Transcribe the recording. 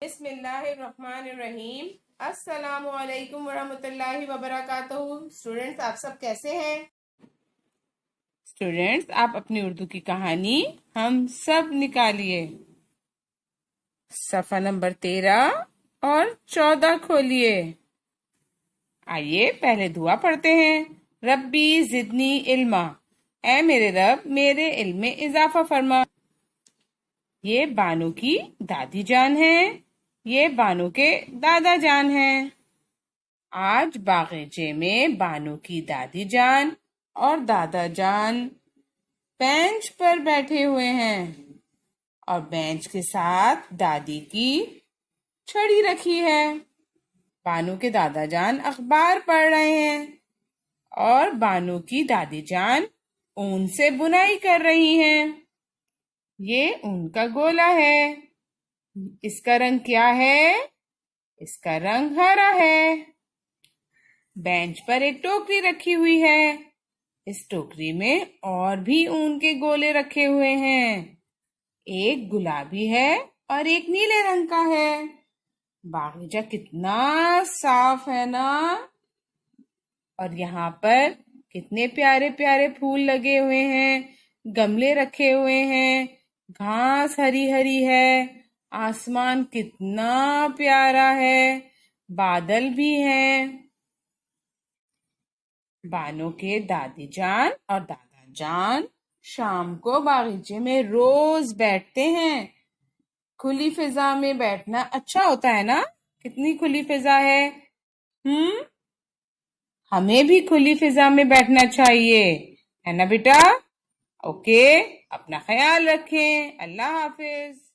بسم اللہ الرحمن الرحیم۔ السلام علیکم ورحمۃ اللہ وبرکاتہ۔ اسٹوڈینٹس، آپ سب کیسے ہیں؟ اسٹوڈینٹس، آپ اپنی اردو کی کہانی ہم سب نکالیے۔ صفحہ نمبر 13 اور 14 کھولیے۔ آئیے پہلے دعا پڑھتے ہیں۔ ربی زدنی علما، اے میرے رب میرے علم میں اضافہ فرما۔ یہ بانو کی دادی جان ہے، یہ بانو کے دادا جان ہیں۔ آج باغیچے میں بانو کی دادی جان اور دادا جان بینچ پر بیٹھے ہوئے ہیں اور بینچ کے ساتھ دادی کی چھڑی رکھی ہے۔ بانو کے دادا جان اخبار پڑھ رہے ہیں اور بانو کی دادی جان اون سے بنائی کر رہی ہیں۔ یہ اون کا گولا ہے۔ اس کا رنگ کیا ہے؟ اس کا رنگ ہرا ہے۔ بینچ پر ایک ٹوکری رکھی ہوئی ہے۔ اس ٹوکری میں اور بھی اون کے گولے رکھے ہوئے ہیں۔ ایک گلابی ہے اور ایک نیلے رنگ کا ہے۔ باغیچہ کتنا صاف ہے نا؟ اور یہاں پر کتنے پیارے پیارے پھول لگے ہوئے ہیں، گملے رکھے ہوئے ہیں، گھاس ہری ہری ہے، آسمان کتنا پیارا ہے، بادل بھی ہیں۔ بانو کے دادی جان اور دادا جان شام کو باغیچے میں روز بیٹھتے ہیں۔ کھلی فضا میں بیٹھنا اچھا ہوتا ہے نا؟ کتنی کھلی فضا ہے۔ ہمیں بھی کھلی فضا میں بیٹھنا چاہیے، ہے نا بیٹا؟ اوکے، اپنا خیال رکھیں۔ اللہ حافظ۔